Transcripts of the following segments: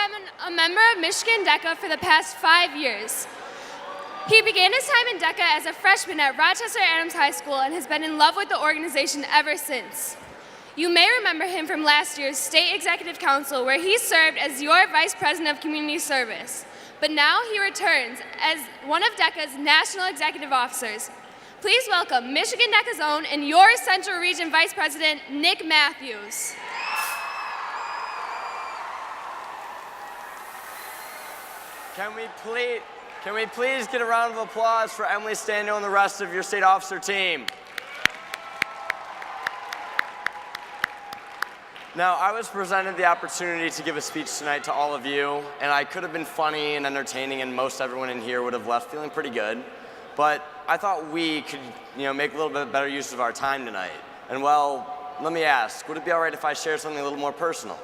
been a member of Michigan DECA for the past 5 years. He began his time in DECA as a freshman at Rochester Adams High School and has been in love with the organization ever since. You may remember him from last year's State Executive Council, where he served as your Vice President of Community Service. But now he returns as one of DECA's National Executive Officers. Please welcome Michigan DECA's own and your Central Region Vice President, Nick Matthews. Can we please get a round of applause for Emily Stando and the rest of your state officer team? Now, I was presented the opportunity to give a speech tonight to all of you, and I could have been funny and entertaining, and most everyone in here would have left feeling pretty good. But I thought we could, make a little bit better use of our time tonight. And well, let me ask, would it be all right if I shared something a little more personal?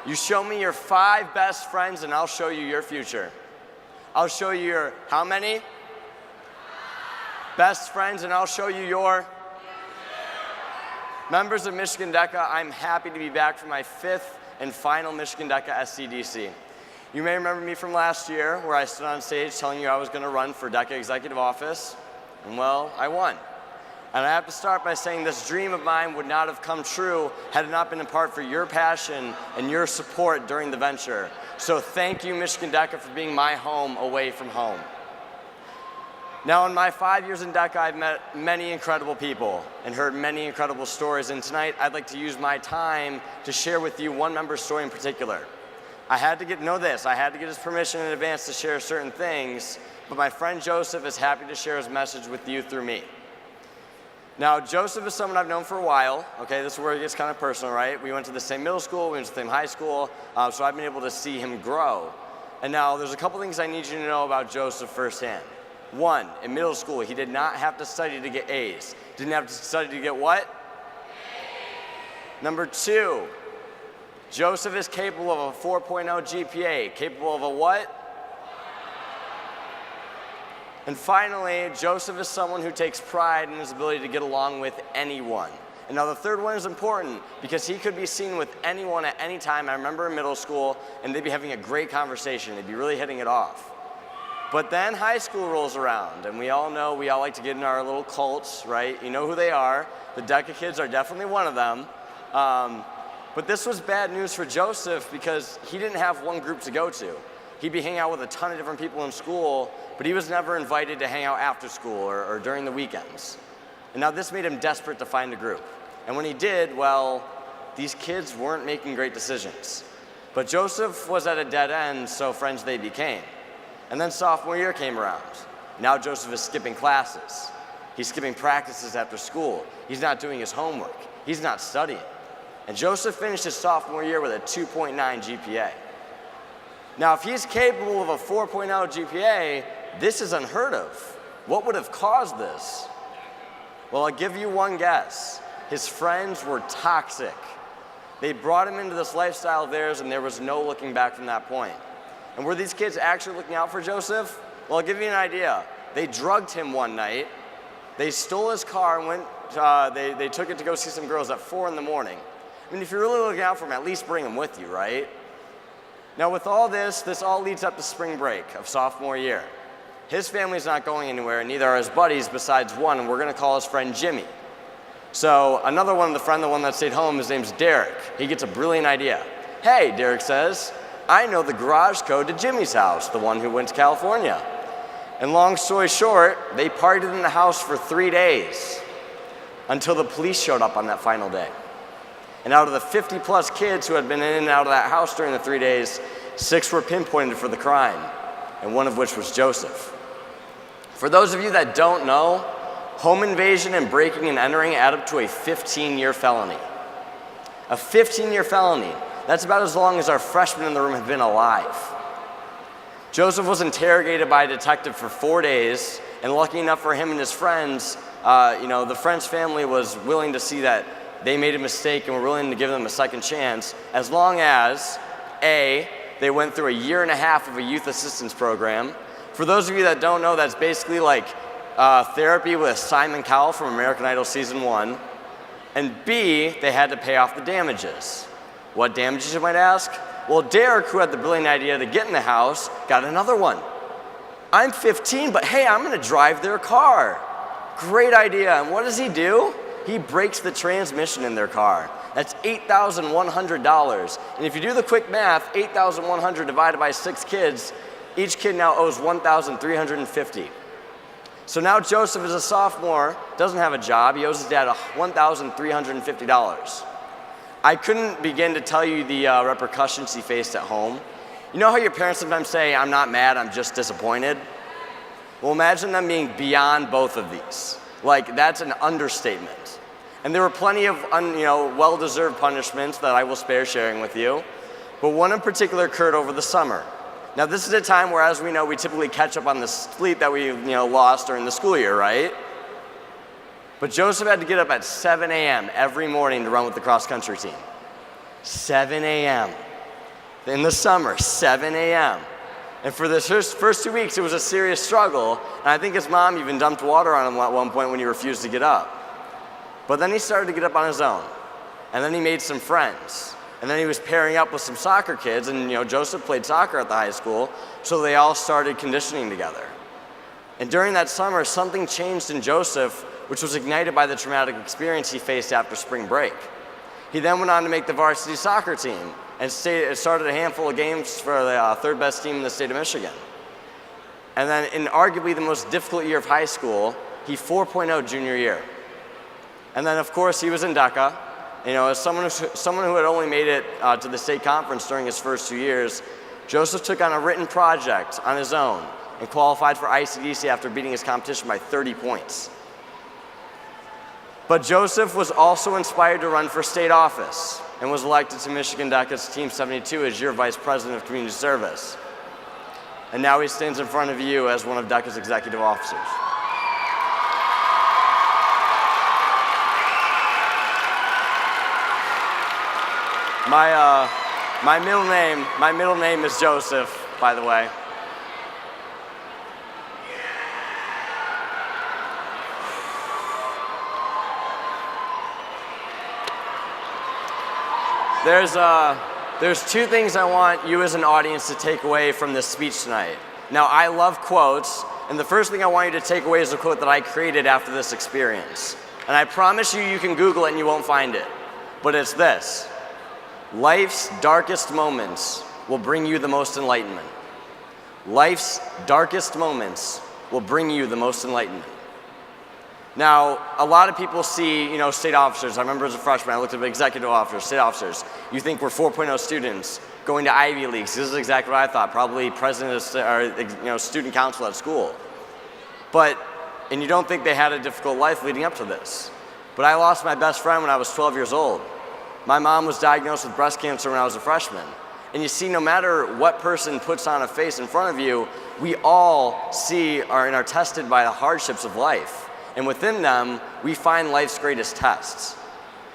You show me your 5 best friends, and I'll show you your future. I'll show you your how many? Best friends, and I'll show you your members of Michigan DECA. I'm happy to be back for my 5th and final Michigan DECA SCDC. You may remember me from last year, where I stood on stage telling you I was going to run for DECA Executive Office, and well, I won. And I have to start by saying this dream of mine would not have come true had it not been in part for your passion and your support during the venture. So thank you, Michigan DECA, for being my home away from home. Now, in my 5 years in DECA, I've met many incredible people and heard many incredible stories, and tonight I'd like to use my time to share with you one member's story in particular. I had to get his permission in advance to share certain things, but my friend Joseph is happy to share his message with you through me. Now, Joseph is someone I've known for a while. Okay, this is where it gets kind of personal, right? We went to the same middle school, we went to the same high school, so I've been able to see him grow. And now, there's a couple things I need you to know about Joseph firsthand. 1, in middle school, he did not have to study to get A's. Didn't have to study to get what? A's. Number 2, Joseph is capable of a 4.0 GPA. Capable of a what? And finally, Joseph is someone who takes pride in his ability to get along with anyone. And now the third one is important because he could be seen with anyone at any time. I remember in middle school, and they'd be having a great conversation. They'd be really hitting it off. But then high school rolls around, and we all know we all like to get in our little cults, right? You know who they are. The DECA kids are definitely one of them. But this was bad news for Joseph because he didn't have one group to go to. He'd be hanging out with a ton of different people in school, but he was never invited to hang out after school or during the weekends. And now this made him desperate to find a group. And when he did, well, these kids weren't making great decisions. But Joseph was at a dead end, so friends they became. And then sophomore year came around. Now Joseph is skipping classes. He's skipping practices after school. He's not doing his homework. He's not studying. And Joseph finished his sophomore year with a 2.9 GPA. Now, if he's capable of a 4.0 GPA, this is unheard of. What would have caused this? Well, I'll give you one guess. His friends were toxic. They brought him into this lifestyle of theirs, and there was no looking back from that point. And were these kids actually looking out for Joseph? Well, I'll give you an idea. They drugged him one night. They stole his car and went, they took it to go see some girls at 4 in the morning. I mean, if you're really looking out for him, at least bring him with you, right? Now, with all this all leads up to spring break of sophomore year. His family's not going anywhere, and neither are his buddies besides one, and we're going to call his friend Jimmy. So another one, the one that stayed home, his name's Derek. He gets a brilliant idea. Hey, Derek says, I know the garage code to Jimmy's house, the one who went to California. And long story short, they partied in the house for 3 days until the police showed up on that final day. And out of the 50-plus kids who had been in and out of that house during the 3 days, 6 were pinpointed for the crime, and one of which was Joseph. For those of you that don't know, home invasion and breaking and entering add up to a 15-year felony. A 15-year felony. That's about as long as our freshmen in the room have been alive. Joseph was interrogated by a detective for 4 days, and lucky enough for him and his friends, the friend's family was willing to see that they made a mistake and were willing to give them a second chance, as long as, A, they went through a 1.5 years of a youth assistance program. For those of you that don't know, that's basically like therapy with Simon Cowell from American Idol Season 1. And B, they had to pay off the damages. What damages, you might ask? Well, Derek, who had the brilliant idea to get in the house, got another one. I'm 15, but hey, I'm gonna drive their car. Great idea, and what does he do? He breaks the transmission in their car. That's $8,100. And if you do the quick math, 8,100 divided by 6 kids, each kid now owes $1,350. So now Joseph is a sophomore, doesn't have a job, he owes his dad $1,350. I couldn't begin to tell you the repercussions he faced at home. You know how your parents sometimes say, I'm not mad, I'm just disappointed? Well, imagine them being beyond both of these. Like, that's an understatement. And there were plenty of well-deserved punishments that I will spare sharing with you. But one in particular occurred over the summer. Now, this is a time where, as we know, we typically catch up on the sleep that we lost during the school year, right? But Joseph had to get up at 7 a.m. every morning to run with the cross-country team. 7 a.m. In the summer, 7 a.m. And for the first 2 weeks, it was a serious struggle. And I think his mom even dumped water on him at one point when he refused to get up. But then he started to get up on his own. And then he made some friends. And then he was pairing up with some soccer kids. And Joseph played soccer at the high school. So they all started conditioning together. And during that summer, something changed in Joseph, which was ignited by the traumatic experience he faced after spring break. He then went on to make the varsity soccer team and started a handful of games for the third best team in the state of Michigan. And then in arguably the most difficult year of high school, he 4.0 junior year. And then of course he was in DECA. As someone who had only made it to the state conference during his first 2 years, Joseph took on a written project on his own and qualified for ICDC after beating his competition by 30 points. But Joseph was also inspired to run for state office and was elected to Michigan DECA's Team 72 as your Vice President of Community Service. And now he stands in front of you as one of DECA's executive officers. My middle name is Joseph, by the way. There's 2 things I want you as an audience to take away from this speech tonight. Now, I love quotes, and the first thing I want you to take away is a quote that I created after this experience. And I promise you can Google it and you won't find it. But it's this: life's darkest moments will bring you the most enlightenment. Life's darkest moments will bring you the most enlightenment. Now, a lot of people see, state officers. I remember as a freshman, I looked at executive officers, state officers. You think we're 4.0 students going to Ivy Leagues. This is exactly what I thought, probably president or student council at school. And you don't think they had a difficult life leading up to this. But I lost my best friend when I was 12 years old. My mom was diagnosed with breast cancer when I was a freshman. And you see, no matter what person puts on a face in front of you, we all are tested by the hardships of life. And within them, we find life's greatest tests.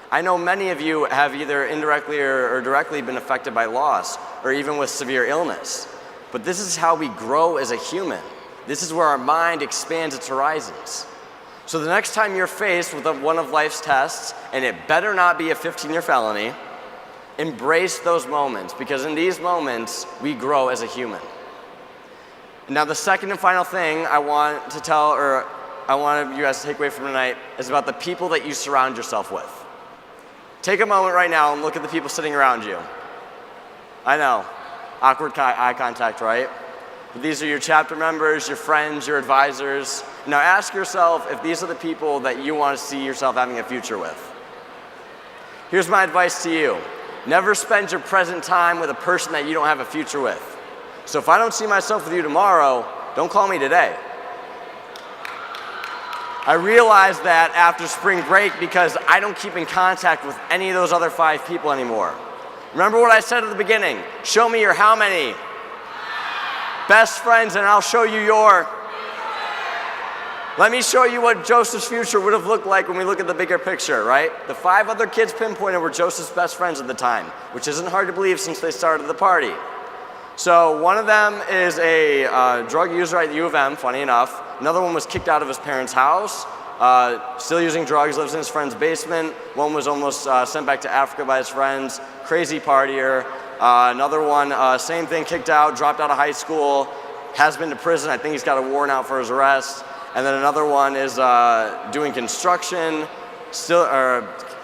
I know many of you have either indirectly or directly been affected by loss, or even with severe illness. But this is how we grow as a human. This is where our mind expands its horizons. So the next time you're faced with one of life's tests, and it better not be a 15-year felony, embrace those moments, because in these moments, we grow as a human. Now, the second and final thing I want you guys to take away from tonight is about the people that you surround yourself with. Take a moment right now and look at the people sitting around you. I know, awkward eye contact, right? But these are your chapter members, your friends, your advisors. Now ask yourself if these are the people that you want to see yourself having a future with. Here's my advice to you. Never spend your present time with a person that you don't have a future with. So if I don't see myself with you tomorrow, don't call me today. I realized that after spring break because I don't keep in contact with any of those other 5 people anymore. Remember what I said at the beginning. Show me your how many best friends and I'll show you your. Let me show you what Joseph's future would have looked like when we look at the bigger picture, right? The 5 other kids pinpointed were Joseph's best friends at the time, which isn't hard to believe since they started the party. So one of them is a drug user at U of M, funny enough. Another one was kicked out of his parents' house. still using drugs, lives in his friend's basement. One was almost sent back to Africa by his friends, crazy partier. Another one, same thing, kicked out, dropped out of high school, has been to prison. I think he's got a warrant out for his arrest. And then another one is doing construction, still,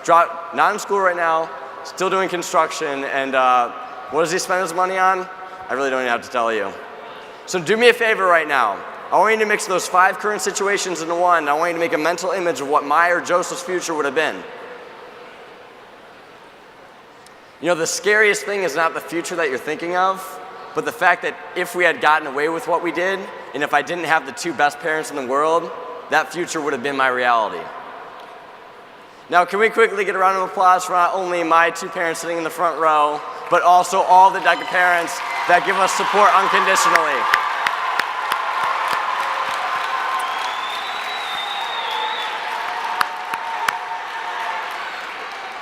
not in school right now, still doing construction. And what does he spend his money on? I really don't even have to tell you. So do me a favor right now. I want you to mix those 5 current situations into one. I want you to make a mental image of what my or Joseph's future would have been. You know, the scariest thing is not the future that you're thinking of, but the fact that if we had gotten away with what we did, and if I didn't have the 2 best parents in the world, that future would have been my reality. Now, can we quickly get a round of applause for not only my 2 parents sitting in the front row, but also all the DECA parents that give us support unconditionally.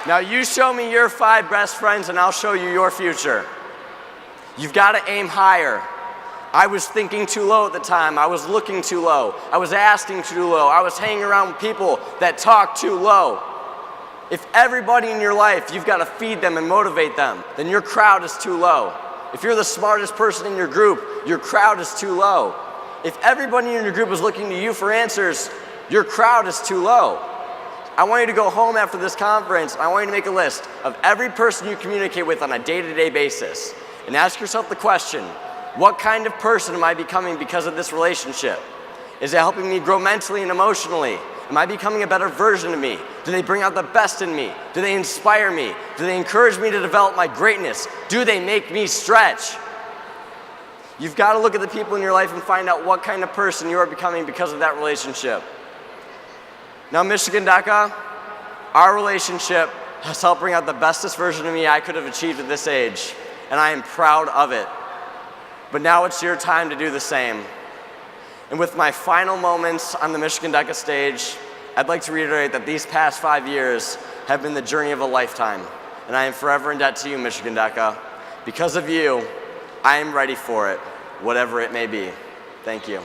Now you show me your 5 best friends and I'll show you your future. You've got to aim higher. I was thinking too low at the time. I was looking too low. I was asking too low. I was hanging around with people that talk too low. If everybody in your life, you've got to feed them and motivate them, then your crowd is too low. If you're the smartest person in your group, your crowd is too low. If everybody in your group is looking to you for answers, your crowd is too low. I want you to go home after this conference, and I want you to make a list of every person you communicate with on a day-to-day basis, and ask yourself the question, what kind of person am I becoming because of this relationship? Is it helping me grow mentally and emotionally? Am I becoming a better version of me? Do they bring out the best in me? Do they inspire me? Do they encourage me to develop my greatness? Do they make me stretch? You've got to look at the people in your life and find out what kind of person you are becoming because of that relationship. Now, Michigan DECA, our relationship has helped bring out the bestest version of me I could have achieved at this age, and I am proud of it. But now it's your time to do the same. And with my final moments on the Michigan DECA stage, I'd like to reiterate that these past 5 years have been the journey of a lifetime, and I am forever in debt to you, Michigan DECA. Because of you, I am ready for it, whatever it may be. Thank you.